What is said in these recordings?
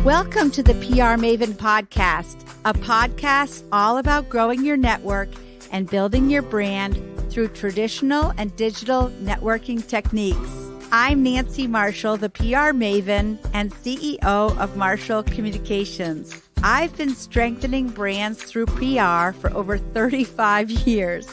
Welcome to the PR Maven Podcast, a podcast all about growing your network and building your brand through traditional and digital networking techniques. I'm Nancy Marshall, the PR Maven and CEO of Marshall Communications. I've been strengthening brands through PR for over 35 years,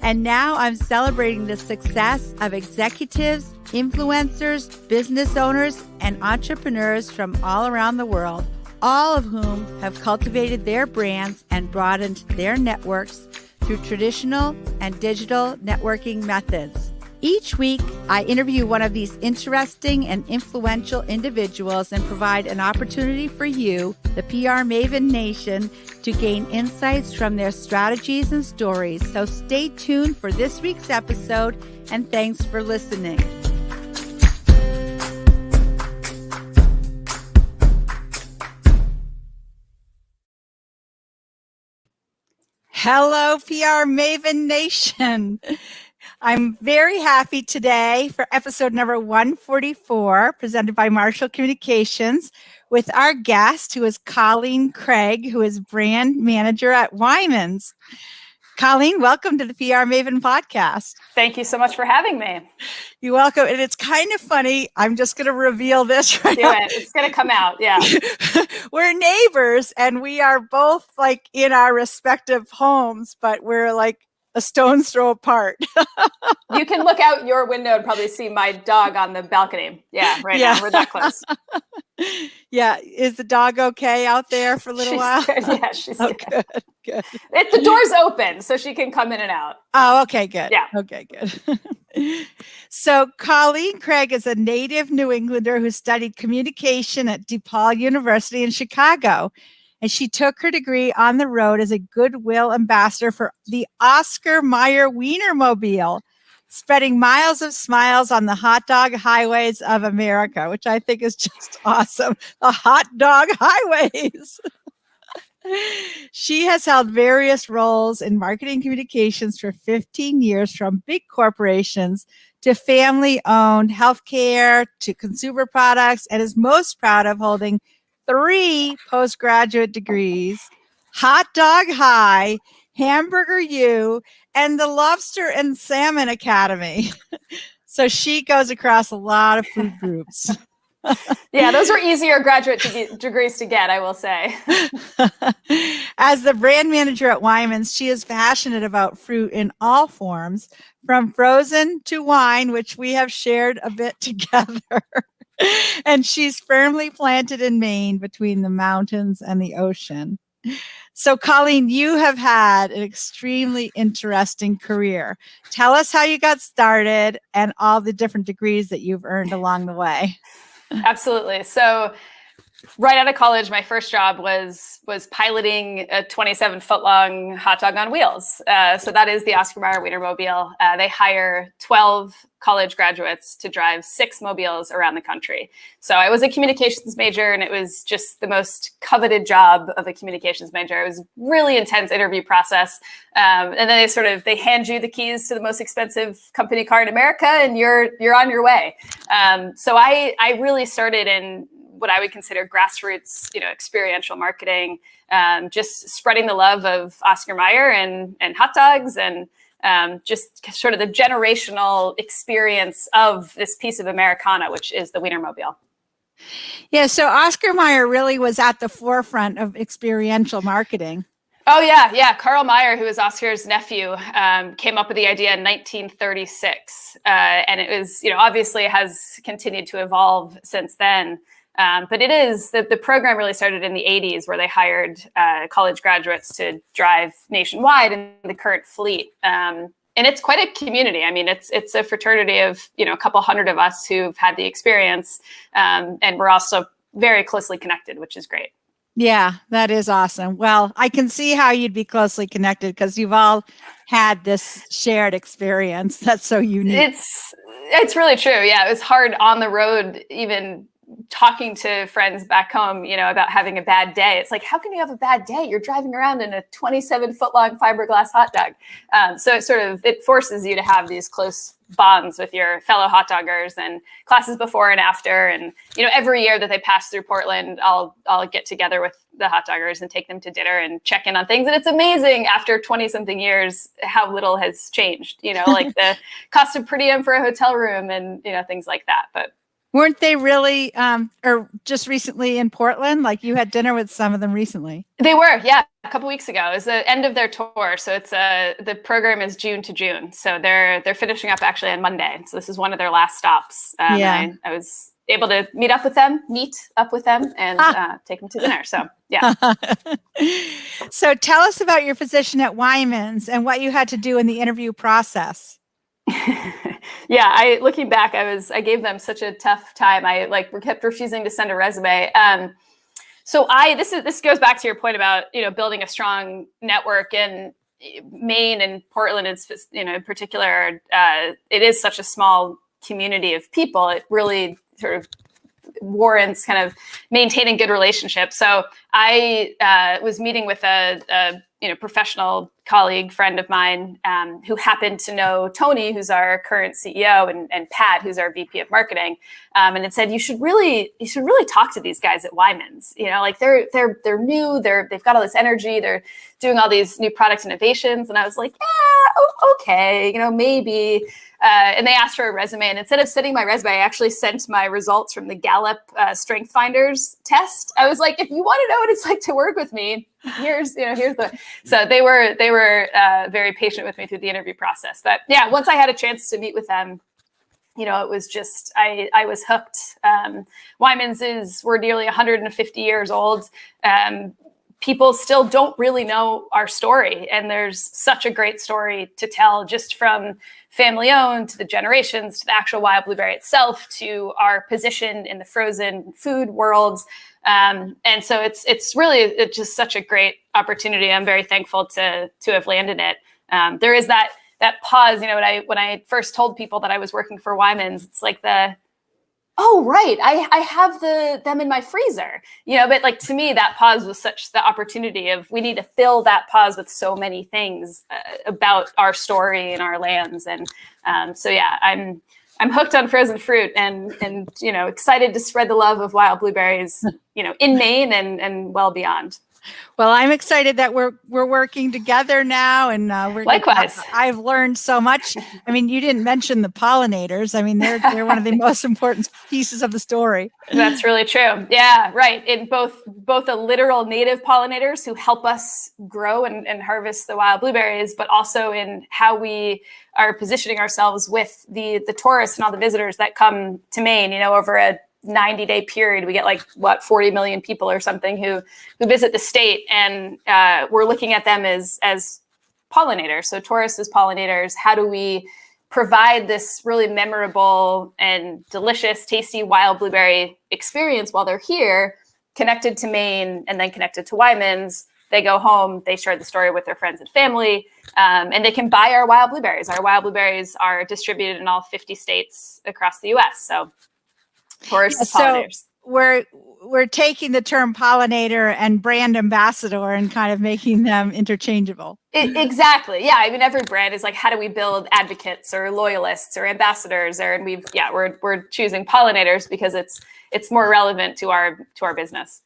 and now I'm celebrating the success of executives, influencers, business owners, and entrepreneurs from all around the world, all of whom have cultivated their brands and broadened their networks through traditional and digital networking methods. Each week, I interview one of these interesting and influential individuals and provide an opportunity for you, the PR Maven Nation, to gain insights from their strategies and stories. So stay tuned for this week's episode, and thanks for listening. Hello, PR Maven Nation. I'm very happy today for episode number 144, presented by Marshall Communications, with our guest, who is Colleen Craig, who is brand manager at Wyman's. Colleen, welcome to the PR Maven Podcast. Thank you so much for having me. You're welcome. And it's kind of funny. I'm just going to reveal this right now. It's going to come out. Yeah. We're neighbors and we are both like in our respective homes, but we're like a stone's throw apart. You can look out your window and probably see my dog on the balcony. Yeah, now. We're that close. Yeah. Is the dog okay out there for a little while? Good. Yeah, she's good. Good. The door's open, so she can come in and out. Oh, okay, good. Yeah. Okay, good. So Colleen Craig is a native New Englander who studied communication at DePaul University in Chicago. And she took her degree on the road as a goodwill ambassador for the Oscar Mayer Wienermobile, spreading miles of smiles on the hot dog highways of America, which I think is just awesome. The hot dog highways. She has held various roles in marketing communications for 15 years, from big corporations to family-owned healthcare to consumer products, and is most proud of holding 3 postgraduate degrees: Hot Dog High, Hamburger U, and the Lobster and Salmon Academy. So she goes across a lot of food groups. Yeah, those were easier graduate degrees to get, I will say. As the brand manager at Wyman's, she is passionate about fruit in all forms, from frozen to wine, which we have shared a bit together. And she's firmly planted in Maine, between the mountains and the ocean. So, Colleen, you have had an extremely interesting career. Tell us how you got started and all the different degrees that you've earned along the way. Absolutely. So right out of college, my first job was piloting a 27-foot-long hot dog on wheels. So that is the Oscar Mayer Wienermobile. They hire 12 college graduates to drive 6 mobiles around the country. So I was a communications major, and it was just the most coveted job of a communications major. It was a really intense interview process. And then they hand you the keys to the most expensive company car in America, and you're on your way. So I really started in what I would consider grassroots, experiential marketing, just spreading the love of Oscar Mayer and hot dogs, and just sort of the generational experience of this piece of Americana, which is the Wienermobile. Yeah, so Oscar Mayer really was at the forefront of experiential marketing. Oh, yeah. Carl Mayer, who is Oscar's nephew, came up with the idea in 1936. And it was, obviously has continued to evolve since then. But it is the program really started in the 80s, where they hired college graduates to drive nationwide in the current fleet. And it's quite a community. I mean, it's a fraternity of, a couple hundred of us who've had the experience. And we're also very closely connected, which is great. Yeah, that is awesome. Well, I can see how you'd be closely connected because you've all had this shared experience. That's so unique. It's really true. Yeah, it was hard on the road, even talking to friends back home, about having a bad day. It's like, how can you have a bad day? You're driving around in a 27-foot-long fiberglass hot dog. So it forces you to have these close bonds with your fellow hot doggers, and classes before and after. And, every year that they pass through Portland, I'll get together with the hot doggers and take them to dinner and check in on things. And it's amazing after 20 something years, how little has changed, like the cost of per diem for a hotel room and, things like that. But weren't they really, or just recently in Portland? Like you had dinner with some of them recently. They were, yeah, a couple weeks ago. It was the end of their tour. So it's the program is June to June. So they're finishing up actually on Monday. So this is one of their last stops. I was able to meet up with them and take them to dinner. So yeah. So tell us about your position at Wyman's and what you had to do in the interview process. Yeah, looking back, I gave them such a tough time. I kept refusing to send a resume. So this goes back to your point about building a strong network in Maine and Portland. It's in particular, it is such a small community of people. It really sort of warrants kind of maintaining good relationships. So I was meeting with a professional colleague, friend of mine, who happened to know Tony, who's our current CEO, and Pat, who's our VP of marketing. And it said, you should really talk to these guys at Wyman's. They're new, they've got all this energy, they're doing all these new product innovations. And I was like, yeah, okay, maybe. And they asked for a resume, and instead of sending my resume, I actually sent my results from the Gallup Strength Finders test. I was like, if you want to know what it's like to work with me, here's the. So they were very patient with me through the interview process. But yeah, once I had a chance to meet with them, it was just I was hooked. Wyman's we're nearly 150 years old. People still don't really know our story. And there's such a great story to tell, just from family owned to the generations, to the actual wild blueberry itself, to our position in the frozen food world. And so it's really just such a great opportunity. I'm very thankful to have landed it. There is that pause, when I first told people that I was working for Wyman's, it's like oh, right, I have them in my freezer, but to me, that pause was such the opportunity of, we need to fill that pause with so many things about our story and our lands. And so, yeah, I'm hooked on frozen fruit and excited to spread the love of wild blueberries, in Maine and well beyond. Well, I'm excited that we're working together now, and likewise. I've learned so much. I mean, you didn't mention the pollinators. I mean, they're one of the most important pieces of the story. That's really true. Yeah, right. In both the literal native pollinators who help us grow and harvest the wild blueberries, but also in how we are positioning ourselves with the tourists and all the visitors that come to Maine. Over a 90-day period, we get 40 million people or something who visit the state, and we're looking at them as pollinators. So tourists as pollinators. How do we provide this really memorable and delicious, tasty wild blueberry experience while they're here, connected to Maine and then connected to Wyman's? They go home, they share the story with their friends and family, and they can buy our wild blueberries. Our wild blueberries are distributed in all 50 states across the U.S. So tourists, pollinators. We're taking the term pollinator and brand ambassador and kind of making them interchangeable. Exactly. Yeah. I mean, every brand is how do we build advocates or loyalists or ambassadors? And we're choosing pollinators because it's more relevant to our business.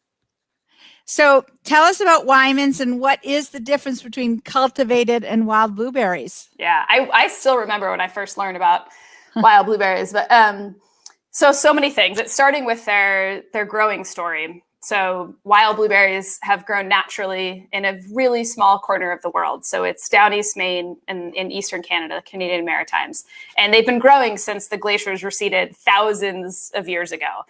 So tell us about Wyman's and what is the difference between cultivated and wild blueberries? Yeah, I still remember when I first learned about wild blueberries, but so many things. It's starting with their growing story. So wild blueberries have grown naturally in a really small corner of the world. So it's down East Maine and in Eastern Canada, Canadian Maritimes. And they've been growing since the glaciers receded thousands of years ago.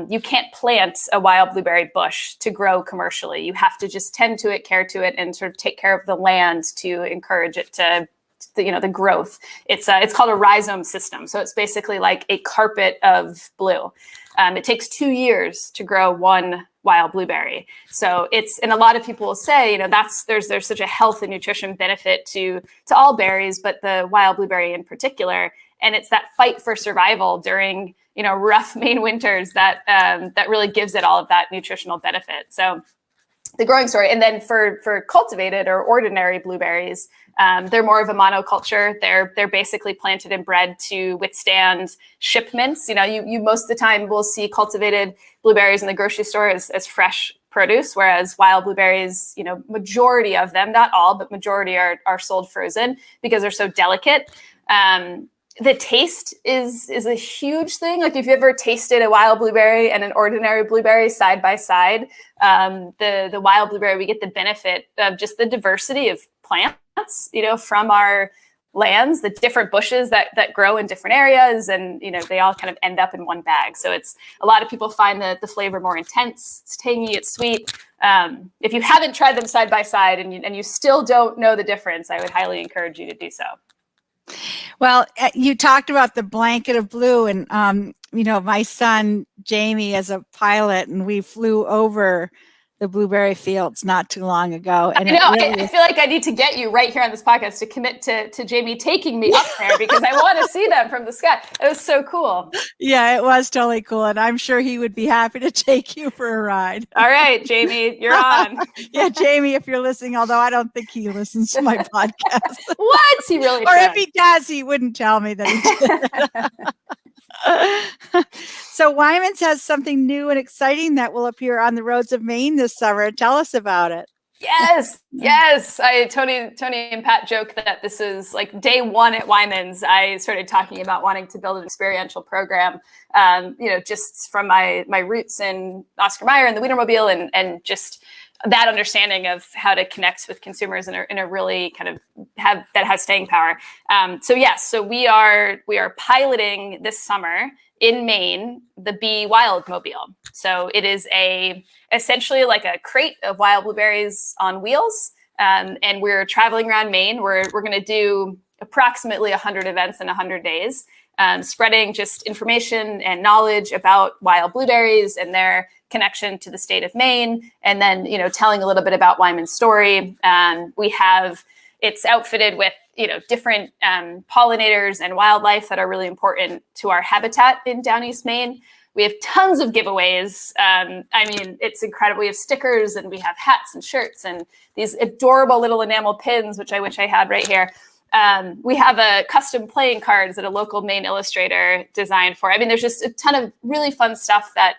You can't plant a wild blueberry bush to grow commercially. You have to just tend to it, care to it, and sort of take care of the land to encourage it to the growth. It's called a rhizome system. So it's basically like a carpet of blue. It takes 2 years to grow one wild blueberry. So and a lot of people will say, there's such a health and nutrition benefit to all berries, but the wild blueberry in particular. And it's that fight for survival during, rough Maine winters that really gives it all of that nutritional benefit. So the growing story. And then for cultivated or ordinary blueberries, they're more of a monoculture. They're basically planted and bred to withstand shipments. You most of the time will see cultivated blueberries in the grocery store as fresh produce, whereas wild blueberries, majority of them, not all, but majority are sold frozen because they're so delicate. The taste is a huge thing. Like if you ever tasted a wild blueberry and an ordinary blueberry side by side, the wild blueberry, we get the benefit of just the diversity of plants, from our lands, the different bushes that grow in different areas, and they all kind of end up in one bag. So it's a lot of people find the flavor more intense, it's tangy, it's sweet. If you haven't tried them side by side and you still don't know the difference, I would highly encourage you to do so. Well, you talked about the blanket of blue, and my son Jamie is a pilot, and we flew over the blueberry fields not too long ago. And I feel like I need to get you right here on this podcast to commit to Jamie taking me up there because I want to see them from the sky. It was so cool. Yeah, it was totally cool. And I'm sure he would be happy to take you for a ride. All right, Jamie, you're on. Yeah, Jamie, if you're listening, although I don't think he listens to my podcast. What? He really Or should. if he does, he wouldn't tell me that he did. So Wyman's has something new and exciting that will appear on the roads of Maine this summer. Tell us about it. Yes. Tony and Pat joke that this is like day one at Wyman's. I started talking about wanting to build an experiential program, just from my roots in Oscar Mayer and the Wienermobile, and just that understanding of how to connect with consumers in a really kind of that has staying power. So we are piloting this summer in Maine the Bee Wild Mobile. So it is essentially like a crate of wild blueberries on wheels, and we're traveling around Maine. We're going to do approximately 100 events in 100 days, spreading just information and knowledge about wild blueberries and their connection to the state of Maine, and then telling a little bit about Wyman's story. It's outfitted with different pollinators and wildlife that are really important to our habitat in Down East Maine. We have tons of giveaways. It's incredible. We have stickers and we have hats and shirts and these adorable little enamel pins, which I wish I had right here. We have a custom playing cards that a local Maine illustrator designed for. There's just a ton of really fun stuff that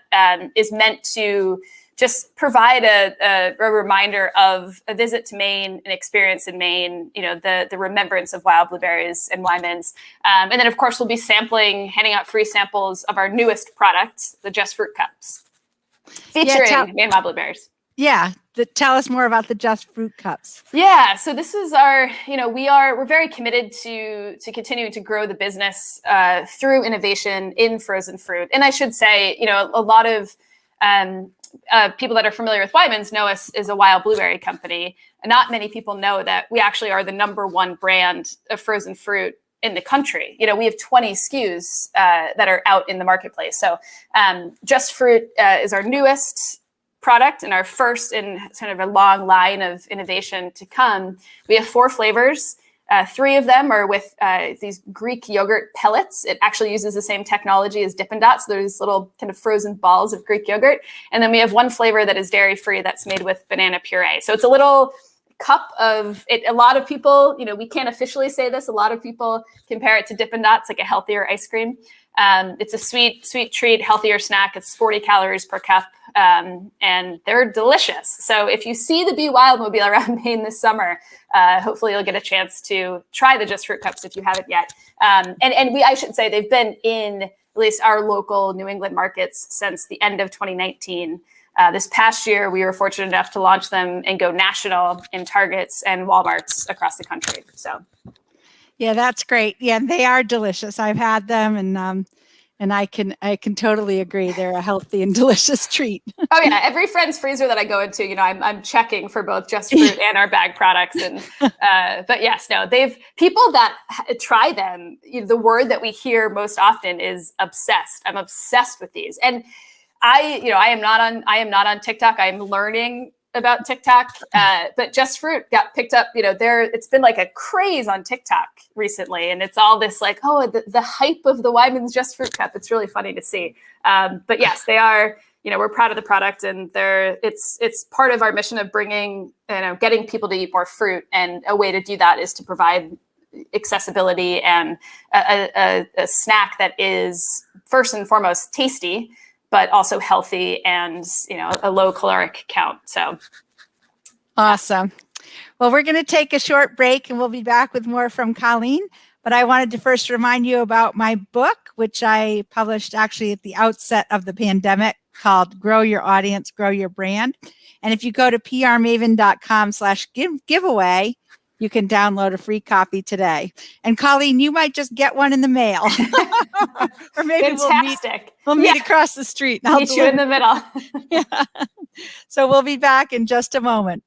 is meant to just provide a reminder of a visit to Maine, an experience in Maine, the remembrance of wild blueberries and Wyman's. And then, of course, we'll be handing out free samples of our newest product, the Just Fruit Cups, featuring Maine wild blueberries. Yeah. Tell us more about the Just Fruit Cups. Yeah. So this is our, we're very committed to continuing to grow the business through innovation in frozen fruit. And I should say, a lot of people that are familiar with Wyman's know us as a wild blueberry company. And not many people know that we actually are the #1 brand of frozen fruit in the country. We have 20 SKUs that are out in the marketplace. So Just Fruit is our newest product and our first in kind of a long line of innovation to come. We have 4 flavors. 3 of them are with these Greek yogurt pellets. It actually uses the same technology as Dippin' Dots. So there's little kind of frozen balls of Greek yogurt. And then we have 1 flavor that is dairy-free that's made with banana puree. So it's a little cup of it. A lot of people, we can't officially say this. A lot of people compare it to Dippin' Dots, like a healthier ice cream. It's a sweet treat, healthier snack. It's 40 calories per cup, and they're delicious. So if you see the Bee Wild Mobile around Maine this summer, hopefully you'll get a chance to try the Just Fruit Cups if you haven't yet. I should say they've been in at least our local New England markets since the end of 2019. This past year, we were fortunate enough to launch them and go national in Targets and Walmarts across the country. So. Yeah, that's great. Yeah, they are delicious. I've had them, and I can totally agree. They're a healthy and delicious treat. Oh yeah, every Friends freezer that I go into, I'm checking for both Just Fruit and our bag products. And but yes, no, people that try them. The word that we hear most often is obsessed. I'm obsessed with these, and I am not on TikTok. I am learning about TikTok, but Just Fruit got picked up. It's been like a craze on TikTok recently, and it's all this like, the hype of the Wyman's Just Fruit cup. It's really funny to see. But yes, they are. We're proud of the product, and it's part of our mission of bringing, getting people to eat more fruit, and a way to do that is to provide accessibility and a snack that is first and foremost tasty, but also healthy and, a low caloric count. So awesome. Well, we're going to take a short break and we'll be back with more from Colleen. But I wanted to first remind you about my book, which I published actually at the outset of the pandemic, called Grow Your Audience, Grow Your Brand. And if you go to prmaven.com/giveaway, you can download a free copy today. And Colleen, you might just get one in the mail. Or maybe we'll meet across the street. And meet you in the middle. Yeah. So we'll be back in just a moment.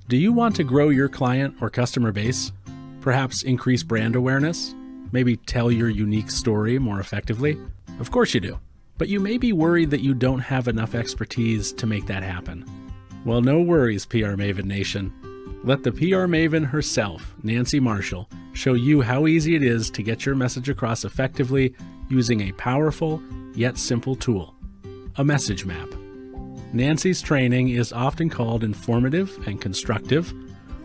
Do you want to grow your client or customer base? Perhaps increase brand awareness? Maybe tell your unique story more effectively? Of course you do. But you may be worried that you don't have enough expertise to make that happen. Well, no worries, PR Maven Nation. Let the PR Maven herself, Nancy Marshall, show you how easy it is to get your message across effectively using a powerful yet simple tool, a message map. Nancy's training is often called informative and constructive,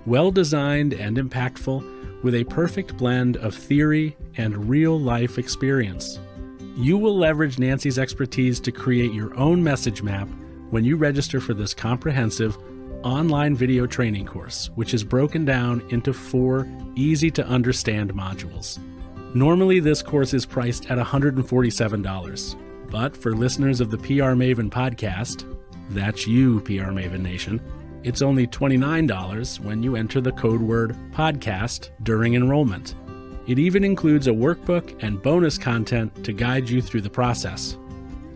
well-designed and impactful, with a perfect blend of theory and real-life experience. You will leverage Nancy's expertise to create your own message map when you register for this comprehensive online video training course, which is broken down into 4 easy-to-understand modules. Normally, this course is priced at $147, but for listeners of the PR Maven podcast, that's you, PR Maven Nation, it's only $29 when you enter the code word podcast during enrollment. It even includes a workbook and bonus content to guide you through the process.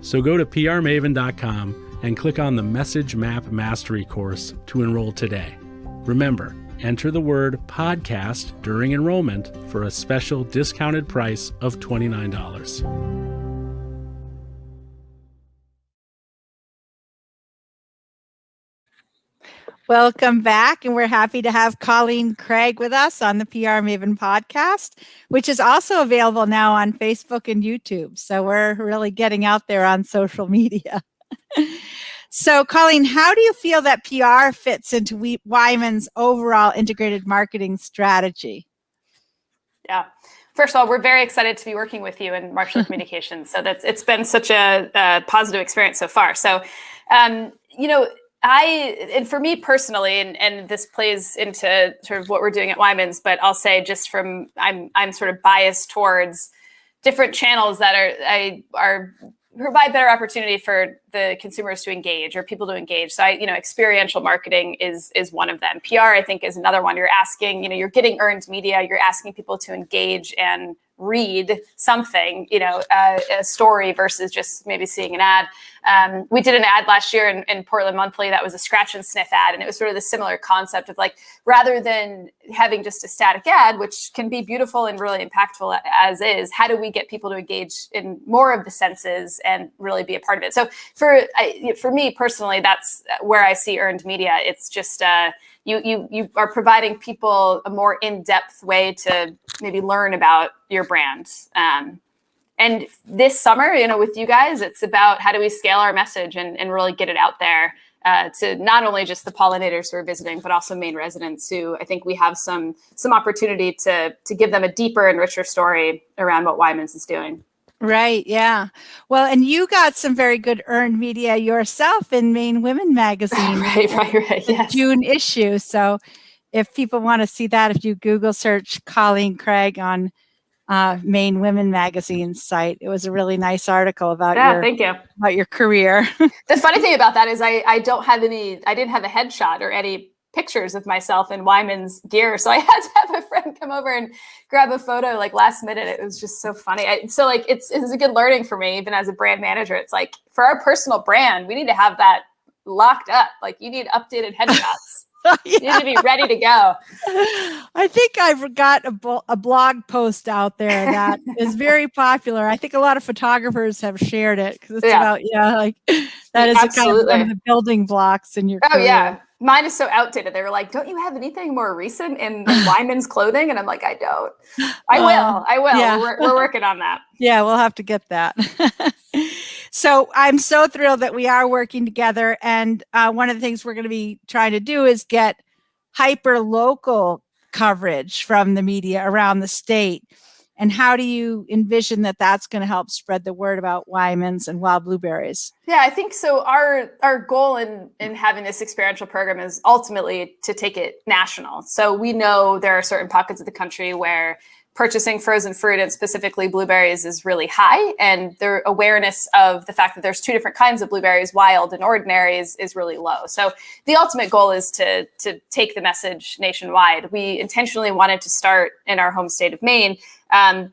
So go to prmaven.com and click on the Message Map Mastery course to enroll today. Remember, enter the word podcast during enrollment for a special discounted price of $29. Welcome back, and we're happy to have Colleen Craig with us on the PR Maven podcast, which is also available now on Facebook and YouTube. So we're really getting out there on social media. So, Colleen, how do you feel that PR fits into Wyman's overall integrated marketing strategy? Yeah. First of all, we're very excited to be working with you in Marshall Communications. So it's been such a positive experience so far. So, and for me personally, and this plays into sort of what we're doing at Wyman's, but I'll say just from, I'm sort of biased towards different channels that are provide better opportunity for the consumers to engage or people to engage. So experiential marketing is one of them. PR, I think, is another one. You're asking, you're getting earned media, you're asking people to engage and read something, a story versus just maybe seeing an ad. We did an ad last year in Portland Monthly that was a scratch and sniff ad. And it was sort of the similar concept of like, rather than having just a static ad, which can be beautiful and really impactful as is, how do we get people to engage in more of the senses and really be a part of it? So for me personally, that's where I see earned media. It's just, you are providing people a more in-depth way to maybe learn about your brand. And this summer, with you guys, it's about how do we scale our message and really get it out there to not only just the pollinators who are visiting, but also Maine residents who I think we have some opportunity to give them a deeper and richer story around what Wyman's is doing. Right. Yeah. Well, and you got some very good earned media yourself in Maine Women Magazine. Right. Yes. June issue. So if people want to see that, if you Google search Colleen Craig on Maine Women Magazine's site, it was a really nice article about about your career. The funny thing about that is I didn't have a headshot or any pictures of myself in Wyman's gear. So I had to have a friend come over and grab a photo like last minute. It was just so funny. It's a good learning for me, even as a brand manager. It's like for our personal brand, we need to have that locked up. Like you need updated headshots. You need to be ready to go. I think I've got a blog post out there that is very popular. I think a lot of photographers have shared it because it's about, like that is kind of one of the building blocks in your career. Yeah. Mine is so outdated. They were like, don't you have anything more recent in Wyman's clothing? And I'm like, I don't. I will. Yeah. We're working on that. Yeah, we'll have to get that. So I'm so thrilled that we are working together. And one of the things we're going to be trying to do is get hyper local coverage from the media around the state. And how do you envision that that's going to help spread the word about Wyman's and wild blueberries? Yeah, I think so. Our goal in having this experiential program is ultimately to take it national. So we know there are certain pockets of the country where purchasing frozen fruit and specifically blueberries is really high. And their awareness of the fact that there's two different kinds of blueberries, wild and ordinary, is really low. So the ultimate goal is to take the message nationwide. We intentionally wanted to start in our home state of Maine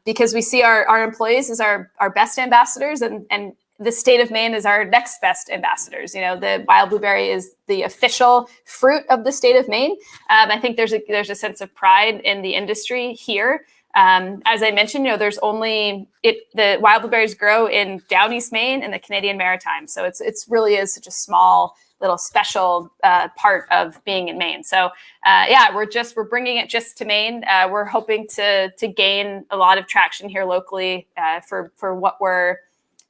because we see our employees as our best ambassadors and the state of Maine is our next best ambassadors. The wild blueberry is the official fruit of the state of Maine. I think there's a sense of pride in the industry here. As I mentioned, there's only the wild blueberries grow in down East Maine and the Canadian Maritimes. So it's really is such a small little special part of being in Maine. So we're bringing it just to Maine. We're hoping to gain a lot of traction here locally for what we're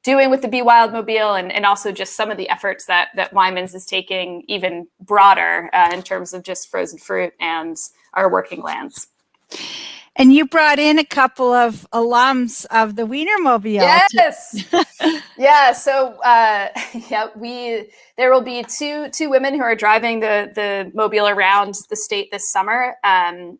doing with the Be Wild Mobile and also just some of the efforts that Wyman's is taking even broader in terms of just frozen fruit and our working lands. And you brought in a couple of alums of the Wienermobile. Yes. Yeah. So there will be two women who are driving the mobile around the state this summer.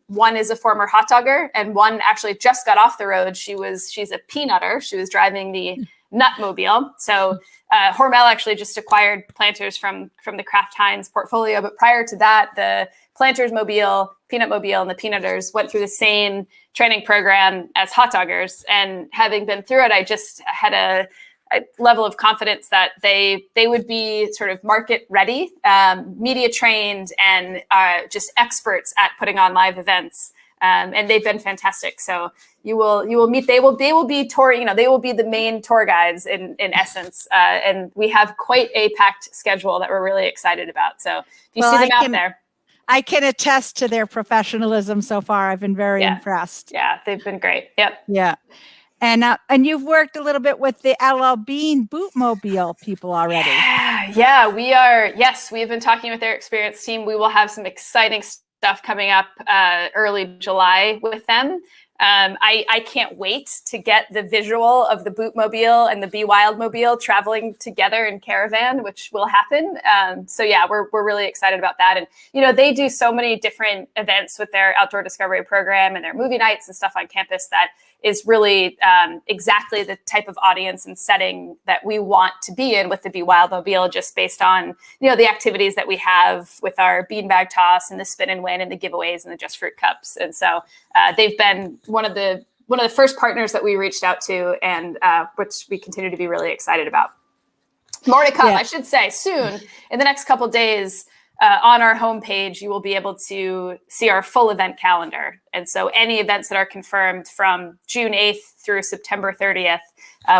One is a former hot dogger, and one actually just got off the road. She's a peanutter. She was driving the Nutmobile. So Hormel actually just acquired planters from the Kraft Heinz portfolio. But prior to that, the Planters Mobile, Peanut Mobile, and the Peanutters went through the same training program as hot doggers. And having been through it, I just had a level of confidence that they would be sort of market ready, media trained, and just experts at putting on live events. And they've been fantastic. So you will meet. They will be touring. They will be the main tour guides in essence. And we have quite a packed schedule that we're really excited about. So if you see them out there, I can attest to their professionalism so far. I've been very impressed. Yeah, they've been great. Yep. Yeah. And you've worked a little bit with the LL Bean Bootmobile people already. Yeah, we are. Yes, we have been talking with their experienced team. We will have some exciting stuff coming up early July with them. I can't wait to get the visual of the Bootmobile and the Be Wild Mobile traveling together in caravan, which will happen. We're really excited about that. And, they do so many different events with their outdoor discovery program and their movie nights and stuff on campus that is really exactly the type of audience and setting that we want to be in with the Be Wild Mobile, just based on, the activities that we have with our beanbag toss and the spin and win and the giveaways and the Just Fruit Cups. And so they've been one of the first partners that we reached out to, and which we continue to be really excited about. More to come, I should say, soon. In the next couple of days, on our homepage, you will be able to see our full event calendar. And so any events that are confirmed from June 8th through September 30th,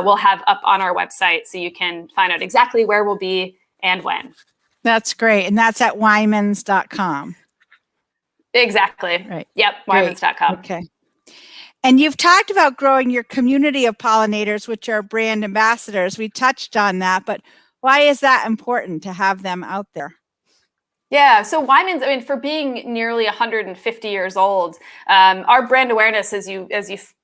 we'll have up on our website, so you can find out exactly where we'll be and when. That's great. And that's at wymans.com. Exactly. Right. Yep. Wymans.com. Okay. And you've talked about growing your community of pollinators, which are brand ambassadors. We touched on that, but why is that important to have them out there? Yeah, so Wyman's, for being nearly 150 years old, our brand awareness as you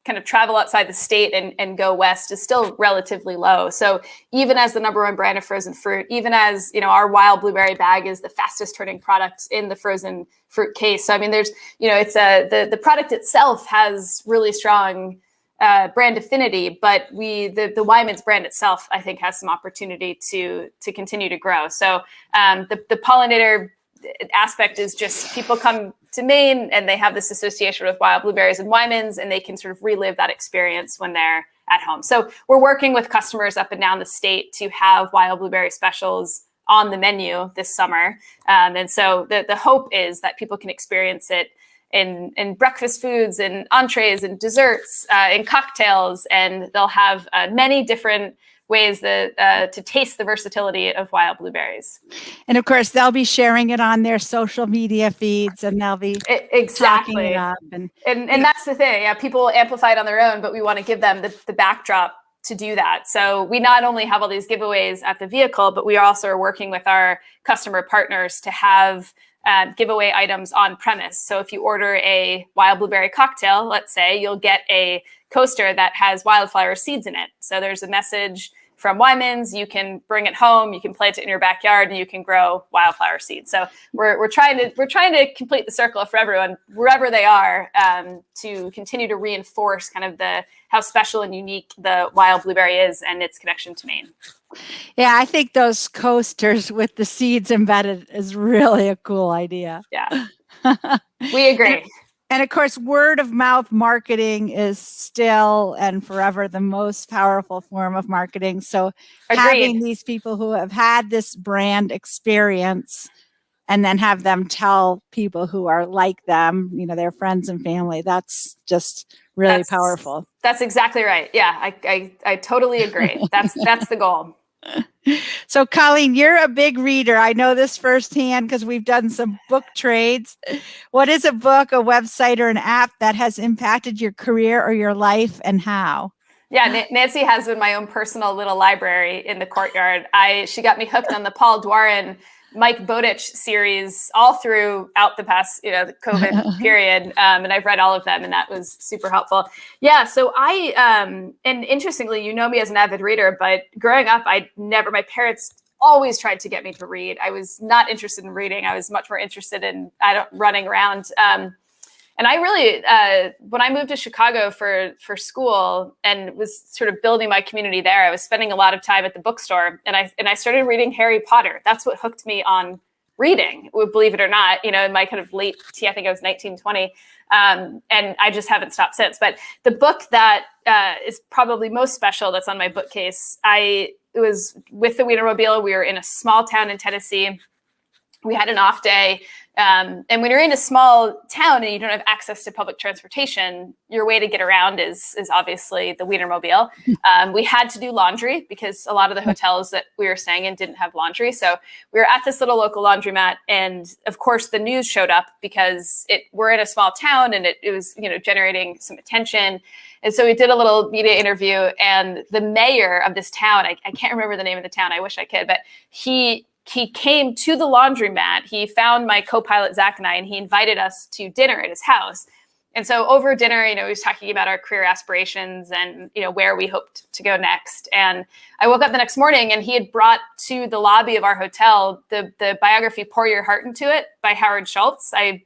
kind of travel outside the state and go west is still relatively low. So even as the number one brand of frozen fruit, even as, our wild blueberry bag is the fastest turning product in the frozen fruit case. So, there's, it's the product itself has really strong brand affinity, but the Wyman's brand itself, I think, has some opportunity to continue to grow. So the pollinator aspect is just people come to Maine and they have this association with wild blueberries and Wyman's, and they can sort of relive that experience when they're at home. So we're working with customers up and down the state to have wild blueberry specials on the menu this summer. And so the hope is that people can experience it in breakfast foods and entrees and desserts, in cocktails, and they'll have many different ways to taste the versatility of wild blueberries. And of course, they'll be sharing it on their social media feeds, and they'll be talking it up. And that's the thing. Yeah, people amplify it on their own, but we want to give them the backdrop to do that. So we not only have all these giveaways at the vehicle, but we also are working with our customer partners to have giveaway items on premise. So if you order a wild blueberry cocktail, let's say, you'll get a coaster that has wildflower seeds in it. So there's a message from Wyman's. You can bring it home, you can plant it in your backyard, and you can grow wildflower seeds. So we're trying to complete the circle for everyone, wherever they are, to continue to reinforce kind of how special and unique the wild blueberry is and its connection to Maine. Yeah, I think those coasters with the seeds embedded is really a cool idea. Yeah, we agree. And of course, word of mouth marketing is still and forever the most powerful form of marketing. So having these people who have had this brand experience and then have them tell people who are like them, their friends and family, that's just really powerful. That's exactly right. Yeah, I totally agree. That's the goal. So, Colleen, you're a big reader. I know this firsthand because we've done some book trades. What is a book, a website, or an app that has impacted your career or your life, and how? Yeah, Nancy has been my own personal little library in the courtyard. She got me hooked on the Paul Dwarin, Mike Bowditch series all throughout the past, the COVID period. And I've read all of them, and that was super helpful. Yeah. So and interestingly, me as an avid reader, but growing up, my parents always tried to get me to read. I was not interested in reading. I was much more interested in running around. And I really, when I moved to Chicago for school and was sort of building my community there, I was spending a lot of time at the bookstore, and I started reading Harry Potter. That's what hooked me on reading, believe it or not, in my kind of late teen, I think I was 19, 20. And I just haven't stopped since. But the book that is probably most special that's on my bookcase, it was with the Wienermobile. We were in a small town in Tennessee. We had an off day. And when you're in a small town and you don't have access to public transportation, your way to get around is obviously the Wienermobile. We had to do laundry because a lot of the hotels that we were staying in didn't have laundry. So we were at this little local laundromat, and of course the news showed up because we're in a small town, and it was generating some attention. And so we did a little media interview, and the mayor of this town, I can't remember the name of the town, I wish I could, but he came to the laundromat. He found my co-pilot, Zach, and I, and he invited us to dinner at his house. And so over dinner, he was talking about our career aspirations and, where we hoped to go next. And I woke up the next morning, and he had brought to the lobby of our hotel the biography, Pour Your Heart Into It by Howard Schultz. I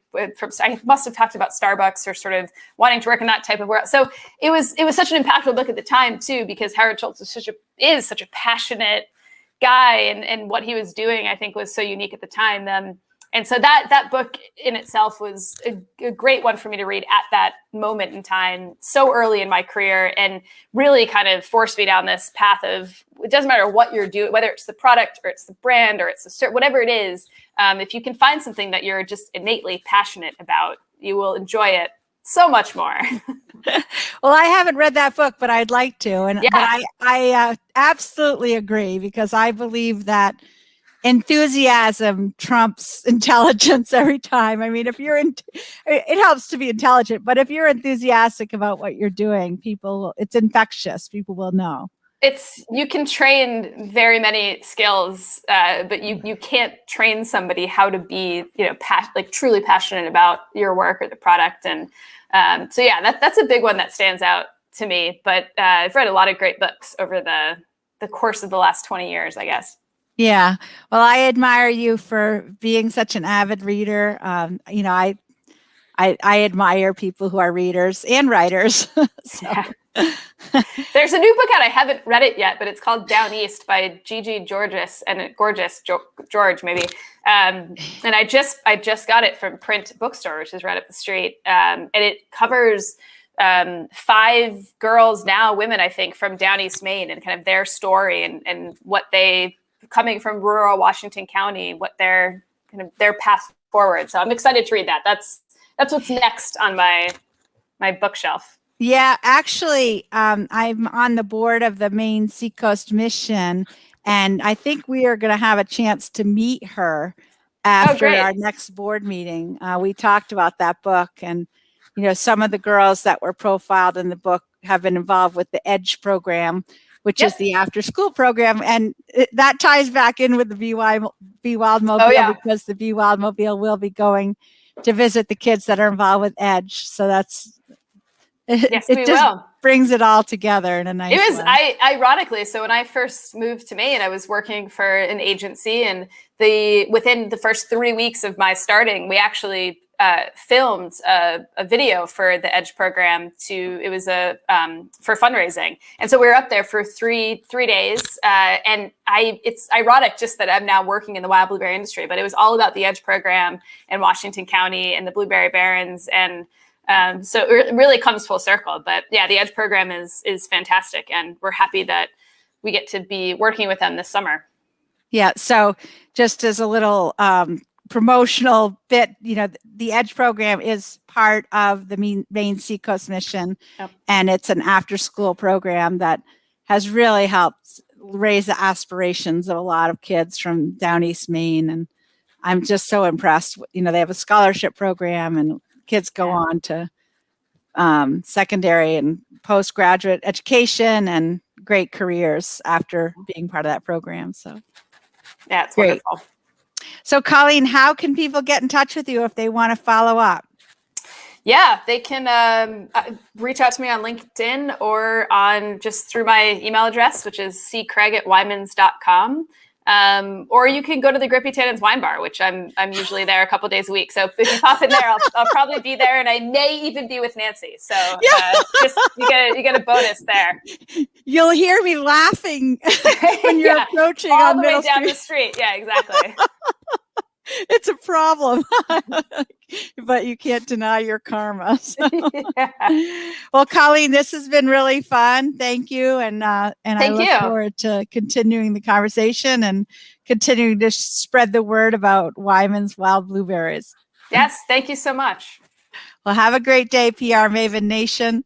must have talked about Starbucks or sort of wanting to work in that type of world. So it was such an impactful book at the time too, because Howard Schultz is such a passionate guy, and what he was doing, I think, was so unique at the time. And so that book in itself was a great one for me to read at that moment in time, so early in my career, and really kind of forced me down this path of, it doesn't matter what you're doing, whether it's the product or it's the brand or it's whatever it is, if you can find something that you're just innately passionate about, you will enjoy it so much more. Well, I haven't read that book, but I'd like to. And yeah. I absolutely agree, because I believe that enthusiasm trumps intelligence every time. I mean, it helps to be intelligent, but if you're enthusiastic about what you're doing, it's infectious. People will know. You can train very many skills, but you can't train somebody how to be, truly passionate about your work or the product. And so yeah, that's a big one that stands out to me. But I've read a lot of great books over the course of the last 20 years, I guess. Yeah. Well, I admire you for being such an avid reader. I admire people who are readers and writers. Yeah. There's a new book out. I haven't read it yet, but it's called Down East by Gigi George, maybe. And I just got it from Print Bookstore, which is right up the street. And it covers 5 girls, now women, I think, from Down East Maine, and kind of their story and what they coming from rural Washington County, what their path forward. So I'm excited to read that. That's what's next on my bookshelf. Yeah, actually, I'm on the board of the Maine Seacoast Mission, and I think we are going to have a chance to meet her after our next board meeting. We talked about that book, and some of the girls that were profiled in the book have been involved with the EDGE program, which is the after-school program, and that ties back in with the Be Wild Mobile because the Be Wild Mobile will be going to visit the kids that are involved with EDGE. So that's it just brings it all together in a nice way. It was ironically, so when I first moved to Maine, I was working for an agency, and within the first 3 weeks of my starting, we actually filmed a video for the EDGE program for fundraising. And so we were up there for three days. And it's ironic just that I'm now working in the wild blueberry industry, but it was all about the EDGE program in Washington County and the Blueberry Barons. And so it really comes full circle. But yeah, the EDGE program is fantastic. And we're happy that we get to be working with them this summer. Yeah. So just as a little promotional bit, the EDGE program is part of the Maine Seacoast Mission, and it's an after-school program that has really helped raise the aspirations of a lot of kids from down East Maine. And I'm just so impressed. They have a scholarship program, and kids go on to secondary and postgraduate education and great careers after being part of that program. So yeah, it's great. Wonderful. So, Colleen, how can people get in touch with you if they want to follow up? Yeah, they can reach out to me on LinkedIn or on just through my email address, which is ccraig@wymans.com. Or you can go to the Grippy Tannins Wine Bar, which I'm usually there a couple days a week. So if you pop in there, I'll probably be there, and I may even be with Nancy. So just you get a bonus there. You'll hear me laughing when you're approaching all on the Middle way down Street. the street. Yeah, exactly. It's a problem, but you can't deny your karma. So. Well, Colleen, this has been really fun. Thank you. And I look forward to continuing the conversation and continuing to spread the word about Wyman's wild blueberries. Yes. Thank you so much. Well, have a great day, PR Maven Nation.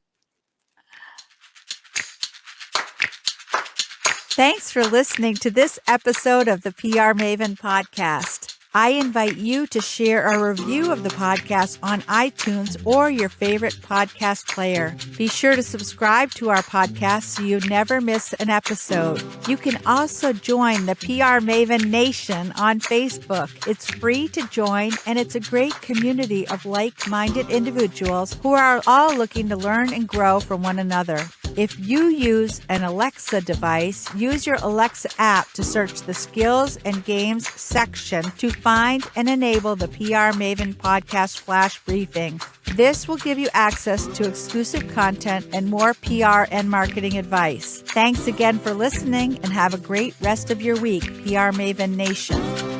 Thanks for listening to this episode of the PR Maven Podcast. I invite you to share a review of the podcast on iTunes or your favorite podcast player. Be sure to subscribe to our podcast so you never miss an episode. You can also join the PR Maven Nation on Facebook. It's free to join, and it's a great community of like-minded individuals who are all looking to learn and grow from one another. If you use an Alexa device, use your Alexa app to search the skills and games section to find and enable the PR Maven Podcast Flash Briefing. This will give you access to exclusive content and more PR and marketing advice. Thanks again for listening, and have a great rest of your week, PR Maven Nation.